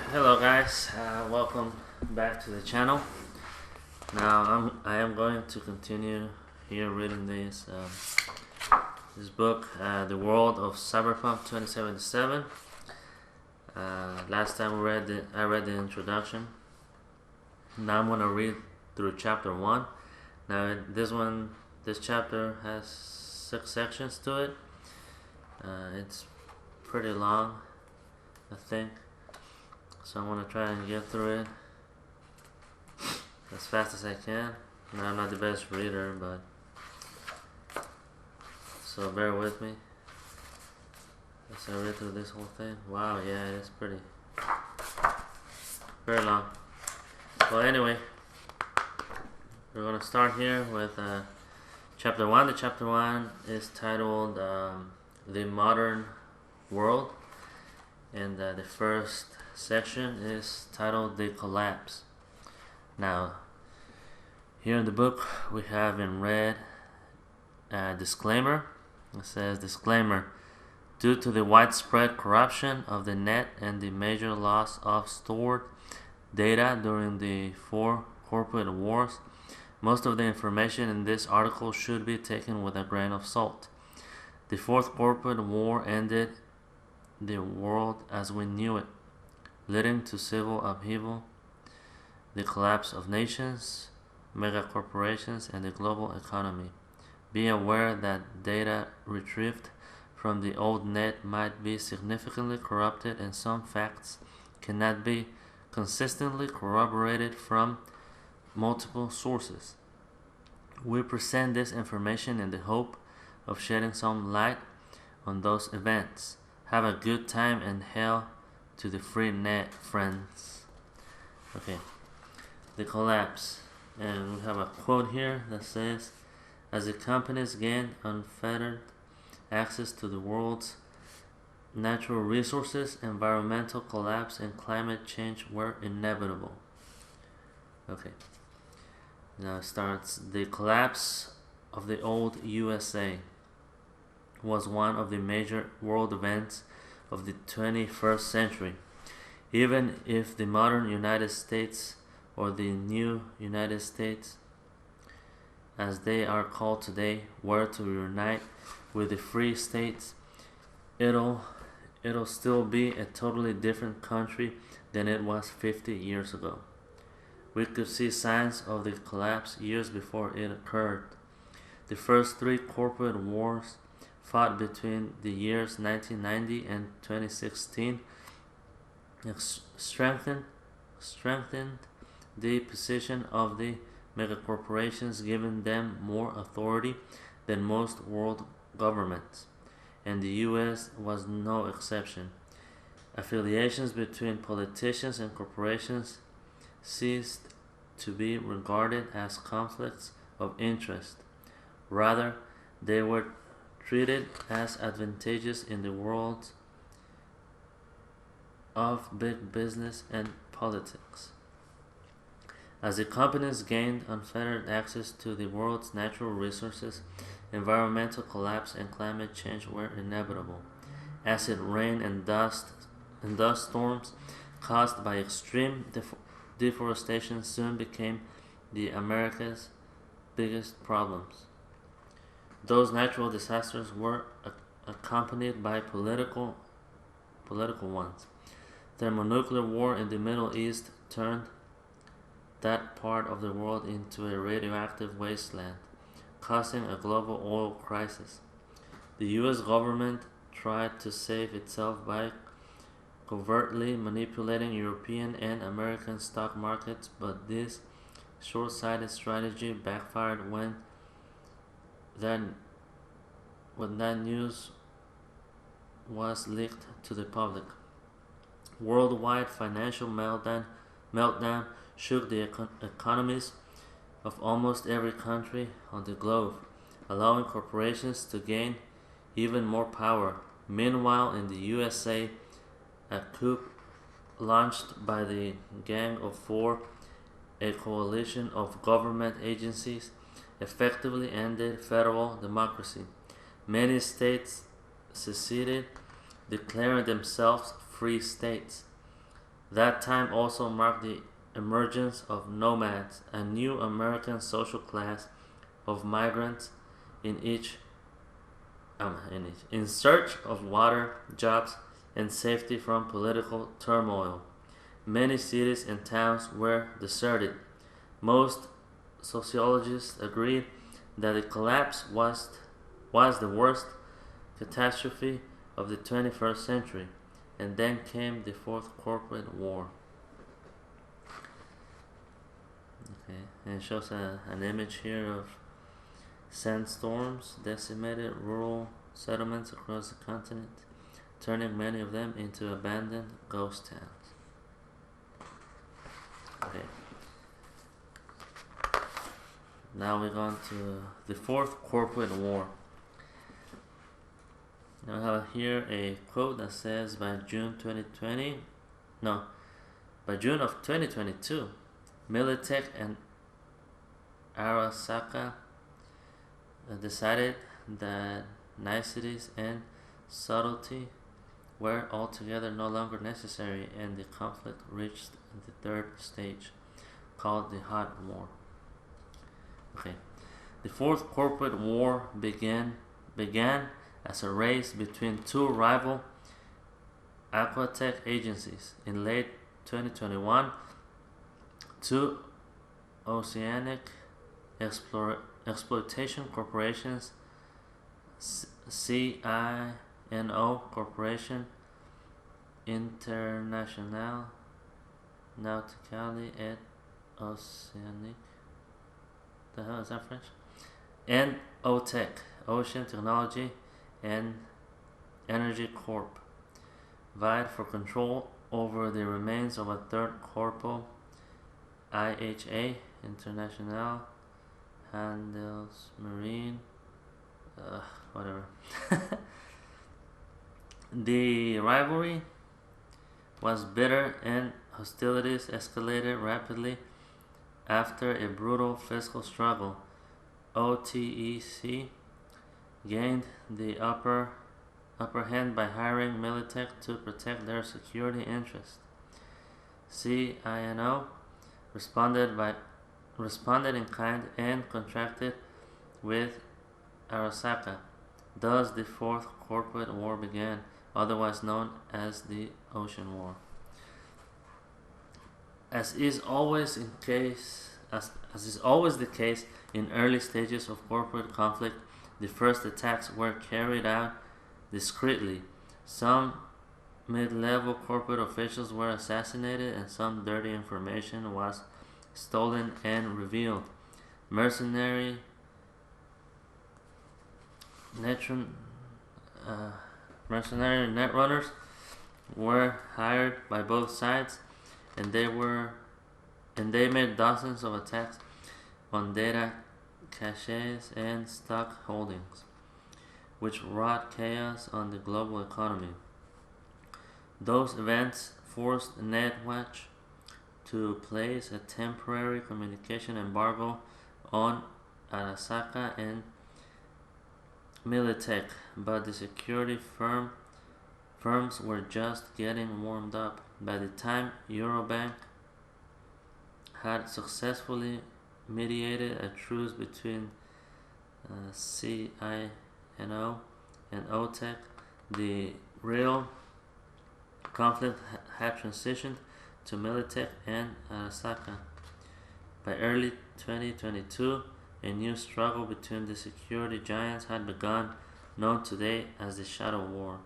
Hello guys, welcome back to the channel. Now I am going to continue here reading this book, The World of Cyberpunk 2077. Last time I read the introduction. Now I'm going to read through chapter 1. Now this chapter has 6 sections to it. It's pretty long, I think. So I'm going to try and get through it as fast as I can. Now, I'm not the best reader, but so bear with me as I read through this whole thing. Wow, yeah, it's very long. Well, anyway, we're going to start here with chapter 1. The chapter 1 is titled The Modern World, and the first section is titled The Collapse. Now, here in the book we have in red a disclaimer. It says, disclaimer, due to the widespread corruption of the net and the major loss of stored data during the 4 corporate wars, most of the information in this article should be taken with a grain of salt. The 4th corporate war ended the world as we knew it, leading to civil upheaval, the collapse of nations, megacorporations, and the global economy. Be aware that data retrieved from the old net might be significantly corrupted, and some facts cannot be consistently corroborated from multiple sources. We present this information in the hope of shedding some light on those events. Have a good time and hail to the free net, friends. Okay, the collapse. And we have a quote here that says, as the companies gained unfettered access to the world's natural resources, environmental collapse and climate change were inevitable. Okay, now it starts. The collapse of the old USA was one of the major world events of the 21st century. Even if the modern United States, or the new United States as they are called today, were to reunite with the free states, it'll still be a totally different country than it was 50 years ago. We could see signs of the collapse years before it occurred. The first 3 corporate wars fought between the years 1990 and 2016 strengthened the position of the megacorporations, giving them more authority than most world governments, and the US was no exception. Affiliations between politicians and corporations ceased to be regarded as conflicts of interest. Rather, they were treated as advantageous in the world of big business and politics. As the companies gained unfettered access to the world's natural resources, environmental collapse and climate change were inevitable. Acid rain and dust storms caused by extreme deforestation soon became the America's biggest problems. Those natural disasters were accompanied by political ones. Thermonuclear war in the Middle East turned that part of the world into a radioactive wasteland, causing a global oil crisis. The US government tried to save itself by covertly manipulating European and American stock markets, but this short-sighted strategy backfired when that news was leaked to the public. Worldwide financial meltdown shook the economies of almost every country on the globe, allowing corporations to gain even more power. Meanwhile, in the USA, a coup launched by the Gang of Four, a coalition of government agencies, effectively ended federal democracy. Many states seceded, declaring themselves free states. That time also marked the emergence of nomads, a new American social class of migrants in in search of water, jobs, and safety from political turmoil. Many cities and towns were deserted. Most sociologists agreed that the collapse was the worst catastrophe of the 21st century, and then came the Fourth Corporate War. Okay, and it shows an image here of sandstorms decimated rural settlements across the continent, turning many of them into abandoned ghost towns. Okay. Now we're going to the Fourth Corporate War. Now I have here a quote that says by June of 2022, Militech and Arasaka decided that niceties and subtlety were altogether no longer necessary, and the conflict reached the third stage, called the Hot War. Okay, the Fourth Corporate War began as a race between two rival aquatech agencies. In late 2021, two oceanic exploitation corporations, CINO Corporation, Internationale Nauticale et Océanique, the hell is that French? And OTEC, Ocean Technology and Energy Corp, vied for control over the remains of a third corpo, IHA, International Handelsmarine, whatever. The rivalry was bitter and hostilities escalated rapidly after a brutal fiscal struggle. OTEC gained the upper hand by hiring Militech to protect their security interests. CINO responded in kind and contracted with Arasaka. Thus, the Fourth Corporate War began, otherwise known as the Ocean War. As is always the case in early stages of corporate conflict, the first attacks were carried out discreetly. Some mid-level corporate officials were assassinated, and some dirty information was stolen and revealed. Mercenary netrunners were hired by both sides, and they made dozens of attacks on data caches and stock holdings, which wrought chaos on the global economy. Those events forced NetWatch to place a temporary communication embargo on Arasaka and Militech, but the security firms were just getting warmed up. By the time Eurobank had successfully mediated a truce between CINO and OTEC, the real conflict had transitioned to Militech and Arasaka. By early 2022, a new struggle between the security giants had begun, known today as the Shadow War.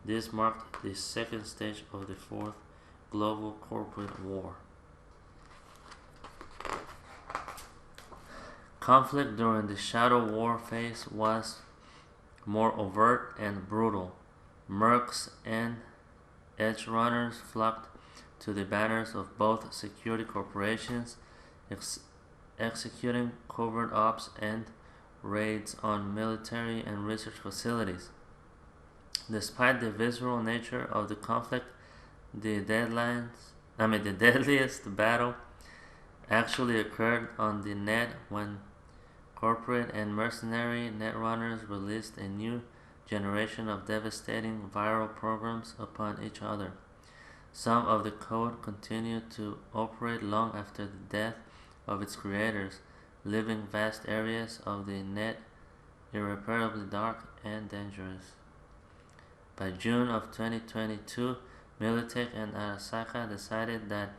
This marked the second stage of the Fourth Global Corporate War. Conflict during the Shadow War phase was more overt and brutal. Mercs and edge runners flocked to the banners of both security corporations, executing covert ops and raids on military and research facilities. Despite the visceral nature of the conflict, the deadliest battle actually occurred on the net when corporate and mercenary netrunners released a new generation of devastating viral programs upon each other. Some of the code continued to operate long after the death of its creators, leaving vast areas of the net irreparably dark and dangerous. By June of 2022, Militech and Arasaka decided that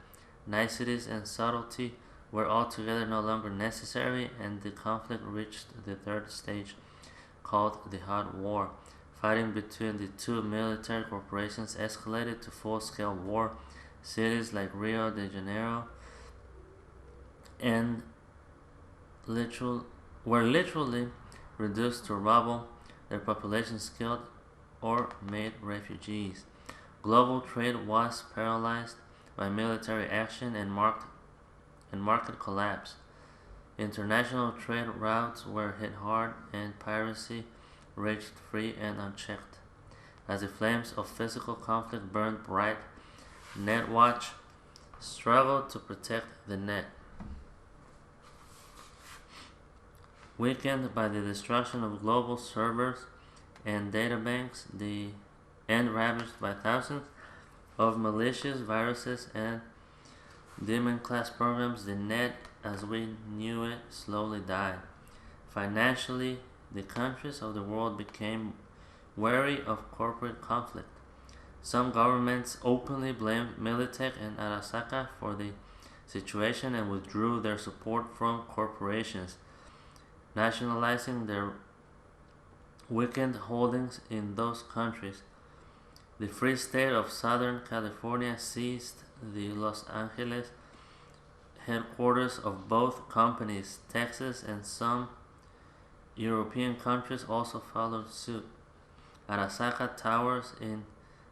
niceties and subtlety were altogether no longer necessary, and the conflict reached the third stage, called the Hot War. Fighting between the two military corporations escalated to full-scale war. Cities like Rio de Janeiro and were literally reduced to rubble, their populations killed or made refugees. Global trade was paralyzed by military action and market collapse. International trade routes were hit hard, and piracy raged free and unchecked. As the flames of physical conflict burned bright, NetWatch struggled to protect the net. Weakened by the destruction of global servers and databanks, and ravaged by thousands of malicious viruses and daemon-class programs, the net as we knew it slowly died. Financially, the countries of the world became wary of corporate conflict. Some governments openly blamed Militech and Arasaka for the situation and withdrew their support from corporations, nationalizing their weakened holdings in those countries. The Free State of Southern California seized the Los Angeles headquarters of both companies. Texas and some European countries also followed suit. Arasaka Towers in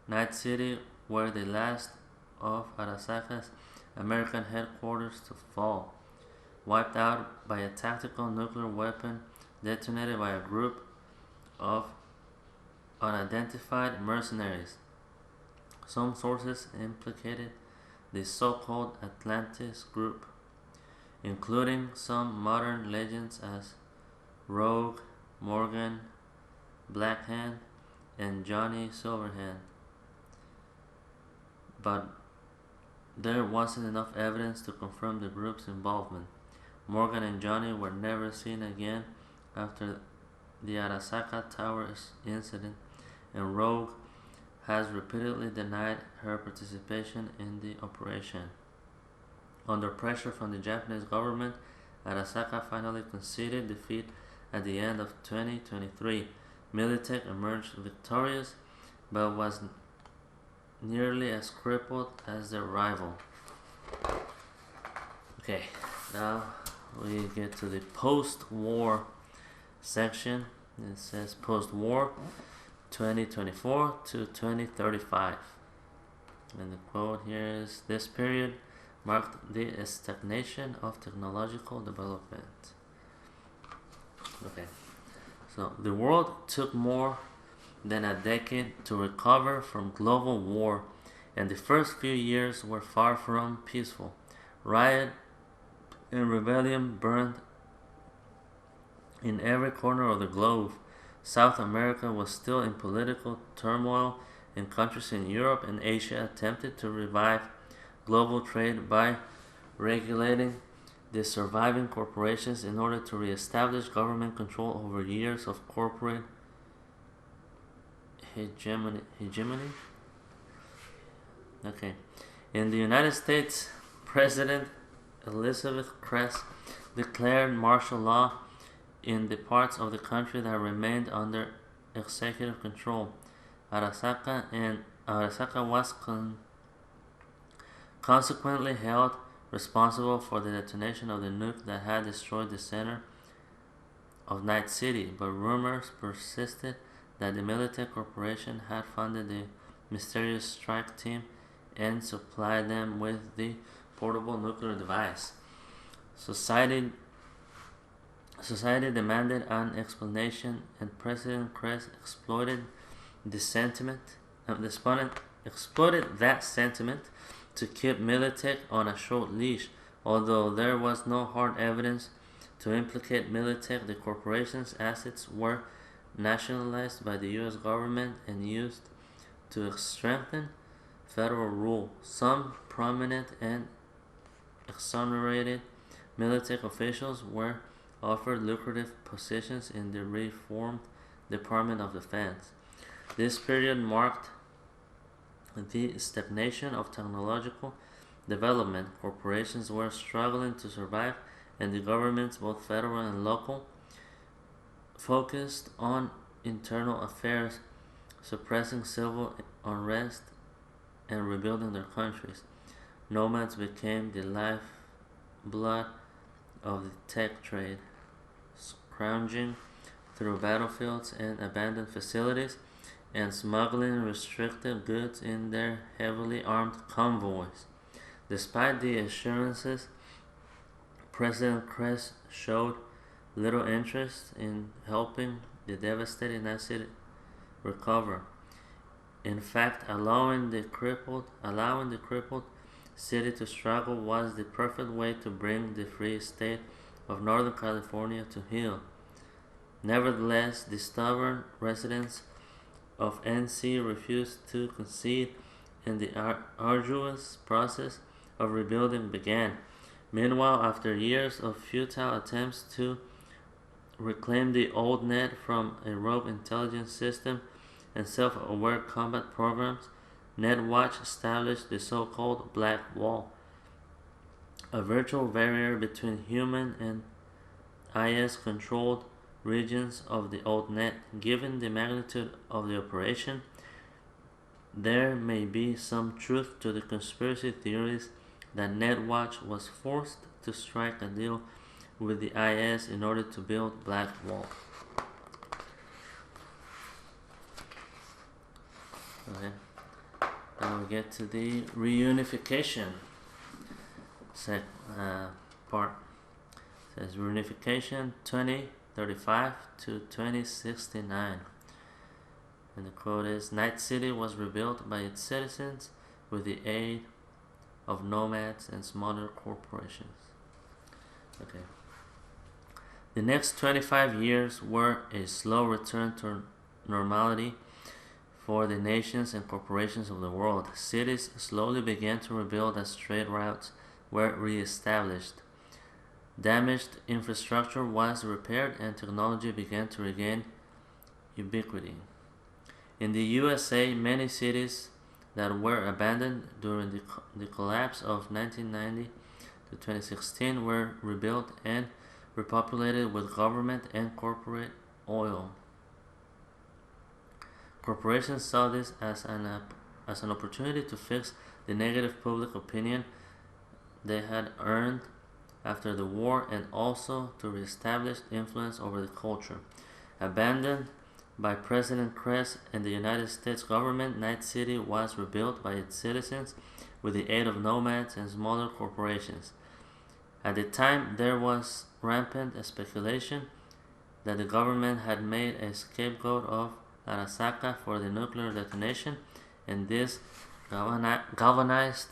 Night City were the last of Arasaka's American headquarters to fall, wiped out by a tactical nuclear weapon detonated by a group of unidentified mercenaries. Some sources implicated the so-called Atlantis group, including some modern legends as Rogue, Morgan, Blackhand, and Johnny Silverhand. But there wasn't enough evidence to confirm the group's involvement. Morgan and Johnny were never seen again after the Arasaka Towers incident, and Rogue has repeatedly denied her participation in the operation. Under pressure from the Japanese government, Arasaka finally conceded defeat at the end of 2023. Militech emerged victorious, but was nearly as crippled as their rival. Okay, now we get to the post-war section. It says post-war 2024 to 2035. And the quote here is, "This period marked the stagnation of technological development." Okay, so the world took more than a decade to recover from global war, and the first few years were far from peaceful. Riot and rebellion burned in every corner of the globe. South America was still in political turmoil, and countries in Europe and Asia attempted to revive global trade by regulating the surviving corporations in order to re-establish government control over years of corporate hegemony. Okay. In the United States, President Elizabeth Cress declared martial law in the parts of the country that remained under executive control. Arasaka was consequently held responsible for the detonation of the nuke that had destroyed the center of Night City, but rumors persisted that the Militech Corporation had funded the mysterious strike team and supplied them with the portable nuclear device. Society demanded an explanation, and President Cress exploited that sentiment to keep Militech on a short leash. Although there was no hard evidence to implicate Militech, the corporation's assets were nationalized by the U.S. government and used to strengthen federal rule. Some prominent and exonerated military officials were offered lucrative positions in the reformed Department of Defense. This period marked the stagnation of technological development. Corporations were struggling to survive, and the governments, both federal and local, focused on internal affairs, suppressing civil unrest and rebuilding their countries. Nomads became the lifeblood of the tech trade, scrounging through battlefields and abandoned facilities and smuggling restricted goods in their heavily armed convoys. Despite the assurances, President Kress showed little interest in helping the devastated city recover. In fact, allowing the crippled city to struggle was the perfect way to bring the free state of Northern California to heel. Nevertheless, the stubborn residents of NC refused to concede, and the arduous process of rebuilding began. Meanwhile, after years of futile attempts to reclaim the old net from a rogue intelligence system and self-aware combat programs, NetWatch established the so-called Black Wall, a virtual barrier between human and IS-controlled regions of the old net. Given the magnitude of the operation, there may be some truth to the conspiracy theories that NetWatch was forced to strike a deal with the IS in order to build Black Wall. Okay. Now we get to the reunification part. It says reunification 2035 to 2069. And the quote is, Night City was rebuilt by its citizens with the aid of nomads and smaller corporations. Okay. The next 25 years were a slow return to normality for the nations and corporations of the world. Cities slowly began to rebuild as trade routes were re-established. Damaged infrastructure was repaired and technology began to regain ubiquity. In the USA, many cities that were abandoned during the collapse of 1990 to 2016 were rebuilt and repopulated with government and corporate oil. Corporations saw this as an opportunity to fix the negative public opinion they had earned after the war and also to reestablish influence over the culture. Abandoned by President Kress and the United States government, Night City was rebuilt by its citizens with the aid of nomads and smaller corporations. At the time, there was rampant speculation that the government had made a scapegoat of Arasaka for the nuclear detonation, and this galvanized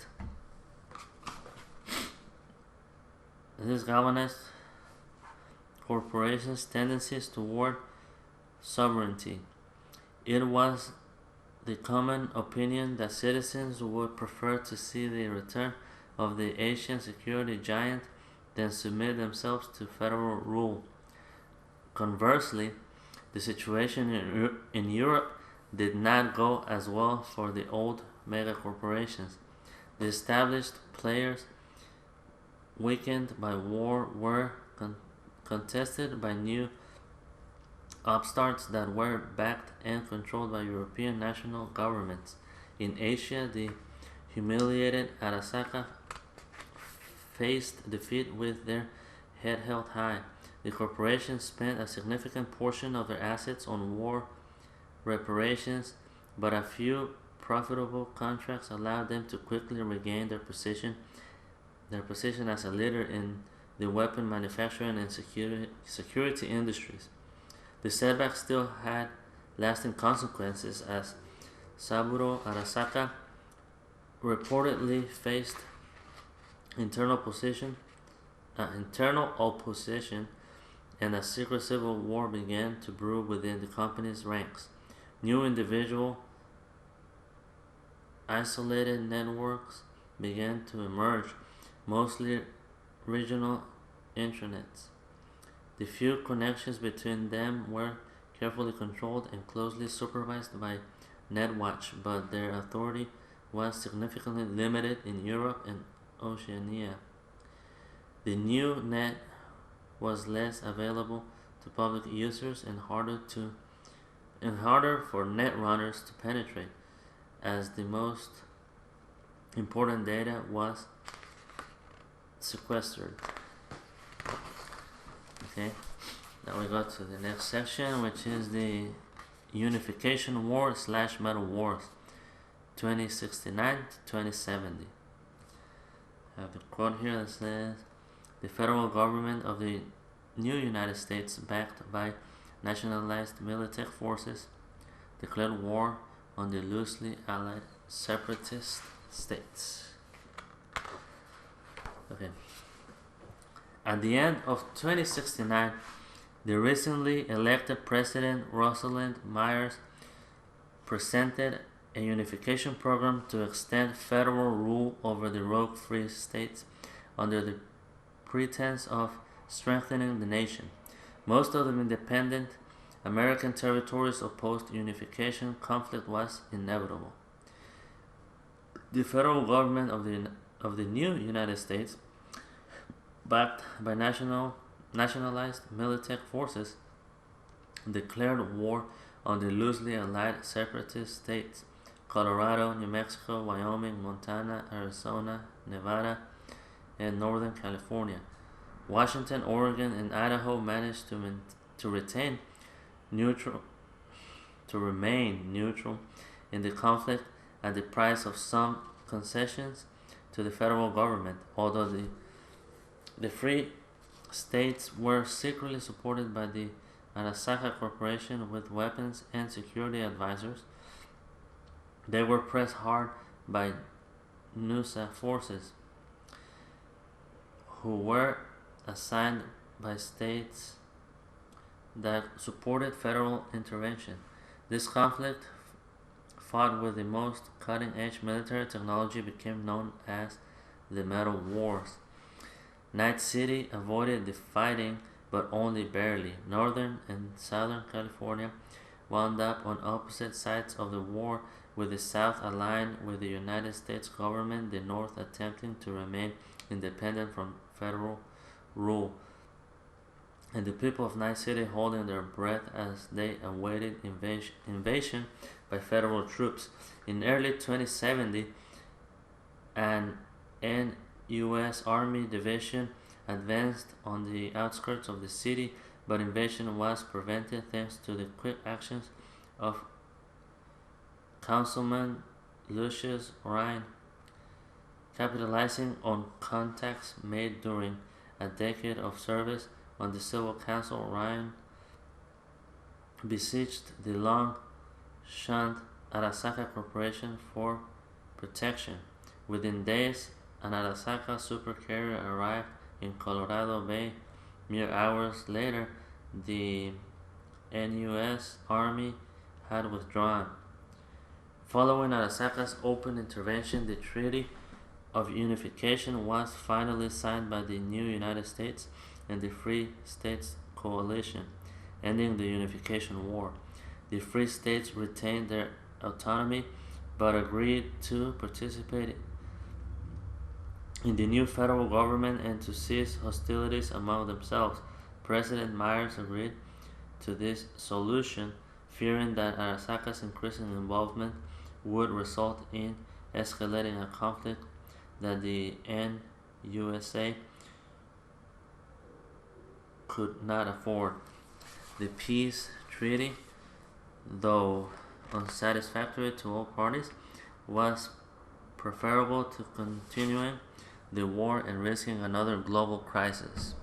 corporations' tendencies toward sovereignty. It was the common opinion that citizens would prefer to see the return of the Asian security giant than submit themselves to federal rule. Conversely, the situation in Europe did not go as well for the old mega corporations. The established players, weakened by war, were contested by new upstarts that were backed and controlled by European national governments. In Asia, the humiliated Arasaka faced defeat with their head held high. The corporations spent a significant portion of their assets on war reparations, but a few profitable contracts allowed them to quickly regain their position as a leader in the weapon manufacturing and security industries. The setback still had lasting consequences, as Saburo Arasaka reportedly faced internal opposition, and a secret civil war began to brew within the company's ranks. New individual isolated networks began to emerge, mostly regional intranets. The few connections between them were carefully controlled and closely supervised by NetWatch, but their authority was significantly limited in Europe and Oceania. The new net was less available to public users and harder for net runners to penetrate, as the most important data was sequestered. Okay, now we go to the next section, which is the Unification War / Metal Wars, 2069 to 2070. I have a quote here that says, "The federal government of the new United States, backed by nationalized military forces, declared war on the loosely allied separatist states." Okay. At the end of 2069, the recently elected President Rosalind Myers presented a unification program to extend federal rule over the rogue free states under the pretense of strengthening the nation. Most of the independent American territories opposed unification. Conflict was inevitable. The federal government of the new United States, backed by nationalized military forces, declared war on the loosely allied separatist states Colorado, New Mexico, Wyoming, Montana, Arizona, Nevada, and Northern California. Washington, Oregon, and Idaho managed to remain neutral in the conflict at the price of some concessions to the federal government, although the free states were secretly supported by the Arasaka Corporation with weapons and security advisors. They were pressed hard by NUSA forces, who were assigned by states that supported federal intervention. This conflict, fought with the most cutting-edge military technology, became known as the Metal Wars. Night City avoided the fighting, but only barely. Northern and Southern California wound up on opposite sides of the war, with the South aligned with the United States government, the North attempting to remain independent from federal rule, and the people of Night City holding their breath as they awaited invasion by federal troops. In early 2070, an U.S. Army division advanced on the outskirts of the city, but invasion was prevented thanks to the quick actions of Councilman Lucius Ryan. Capitalizing on contacts made during a decade of service on the Civil Council, Ryan besieged the long-shunned Arasaka Corporation for protection. Within days, an Arasaka supercarrier arrived in Colorado Bay. Mere hours later, the NUS Army had withdrawn. Following Arasaka's open intervention, the Treaty of Unification was finally signed by the new United States and the Free States Coalition, ending the Unification War. The Free States retained their autonomy but agreed to participate in the new federal government and to cease hostilities among themselves. President Myers agreed to this solution, fearing that Arasaka's increasing involvement would result in escalating a conflict that the NUSA could not afford. The peace treaty, though unsatisfactory to all parties, was preferable to continuing the war and risking another global crisis.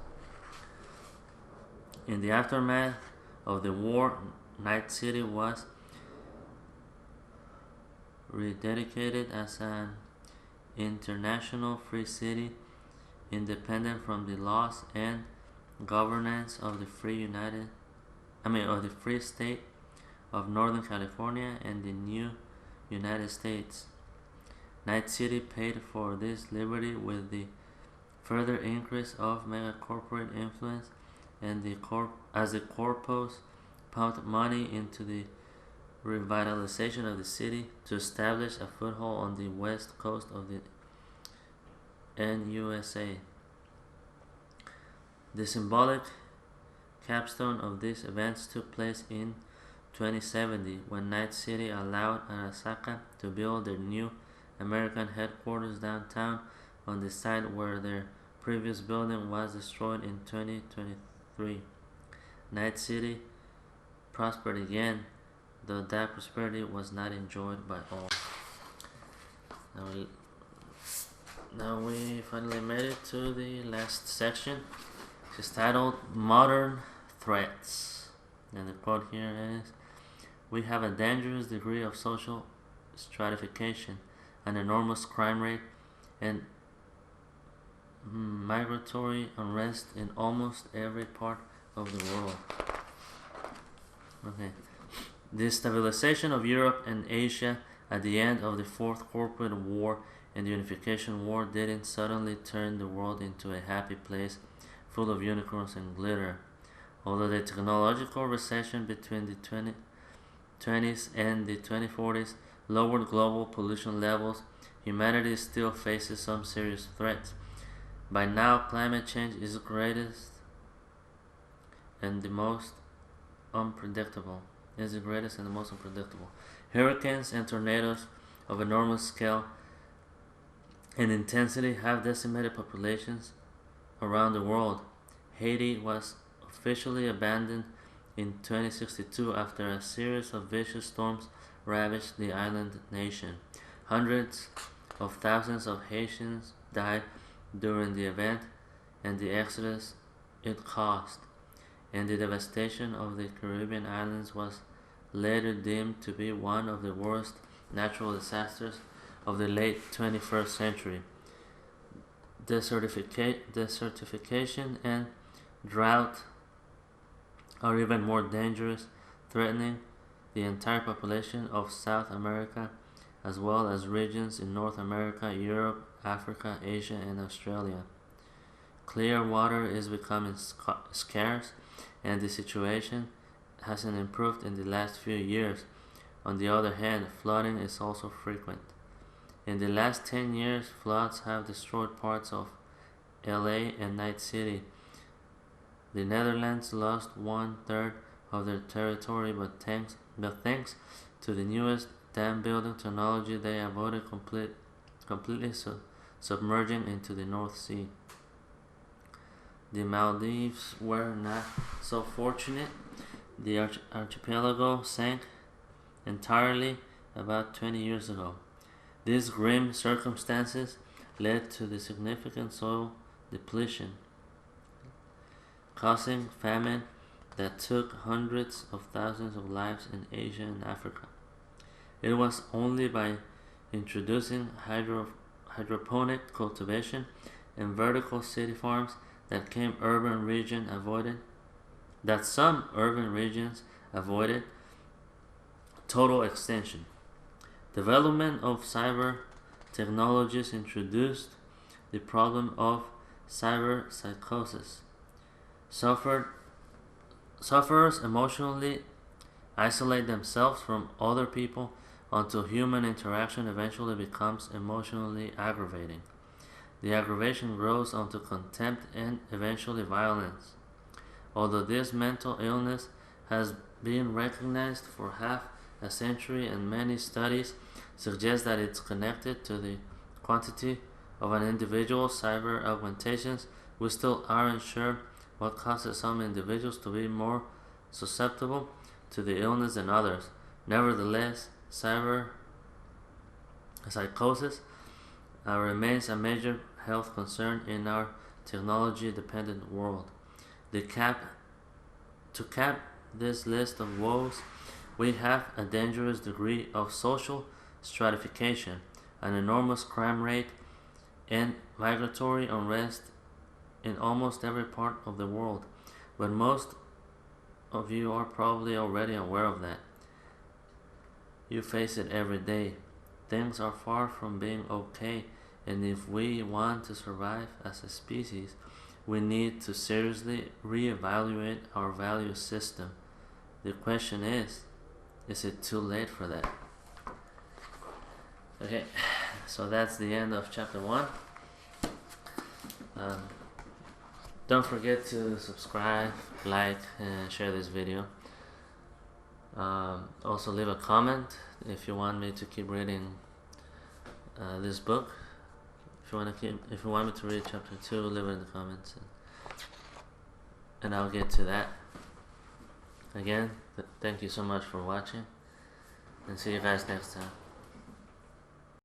In the aftermath of the war, Night City was rededicated as an international free city, independent from the laws and governance of the free state of Northern California and the new United States. Night City paid for this liberty with the further increase of megacorporate influence, and as the corpos pumped money into the revitalization of the city to establish a foothold on the west coast of the NUSA. The symbolic capstone of these events took place in 2070 when Night City allowed Arasaka to build their new American headquarters downtown on the site where their previous building was destroyed in 2023. Night City prospered again, though that prosperity was not enjoyed by all. Now we finally made it to the last section. It's titled Modern Threats. And the quote here is, "We have a dangerous degree of social stratification, an enormous crime rate, and migratory unrest in almost every part of the world." Okay. The stabilization of Europe and Asia at the end of the Fourth Corporate War and the Unification War didn't suddenly turn the world into a happy place full of unicorns and glitter. Although the technological recession between the 2020s and the 2040s lowered global pollution levels, humanity still faces some serious threats. By now, climate change is the greatest and the most unpredictable. Hurricanes and tornadoes of enormous scale and intensity have decimated populations around the world. Haiti was officially abandoned in 2062 after a series of vicious storms ravaged the island nation. Hundreds of thousands of Haitians died during the event and the exodus it caused, and the devastation of the Caribbean islands was later deemed to be one of the worst natural disasters of the late 21st century. Desertification and drought are even more dangerous, threatening the entire population of South America, as well as regions in North America, Europe, Africa, Asia, and Australia. Clear water is becoming scarce, and the situation hasn't improved in the last few years. On the other hand, flooding is also frequent. In the last 10 years, floods have destroyed parts of LA and Night City. The Netherlands lost 1/3 of their territory, but thanks to the newest dam building technology, they avoided completely submerging into the North Sea. The Maldives were not so fortunate. The archipelago sank entirely about 20 years ago. These grim circumstances led to the significant soil depletion, causing famine that took hundreds of thousands of lives in Asia and Africa. It was only by introducing hydroponic cultivation and vertical city farms that some urban regions avoided total extinction. Development of cyber technologies introduced the problem of cyberpsychosis. Sufferers emotionally isolate themselves from other people until human interaction eventually becomes emotionally aggravating. The aggravation grows onto contempt and eventually violence. Although this mental illness has been recognized for half a century and many studies suggest that it's connected to the quantity of an individual's cyber augmentations, we still aren't sure what causes some individuals to be more susceptible to the illness than others. Nevertheless, cyberpsychosis remains a major health concern in our technology-dependent world. To cap this list of woes, we have a dangerous degree of social stratification, an enormous crime rate, and migratory unrest in almost every part of the world. But most of you are probably already aware of that. You face it every day. things are far from being okay, and if we want to survive as a species, we need to seriously reevaluate our value system. The question is it too late for that? Okay, so that's the end of chapter 1. Don't forget to subscribe, like, and share this video. Also leave a comment if you want me to keep reading this book. If you want me to read chapter 2, leave it in the comments, and I'll get to that. Again, thank you so much for watching, and see you guys next time.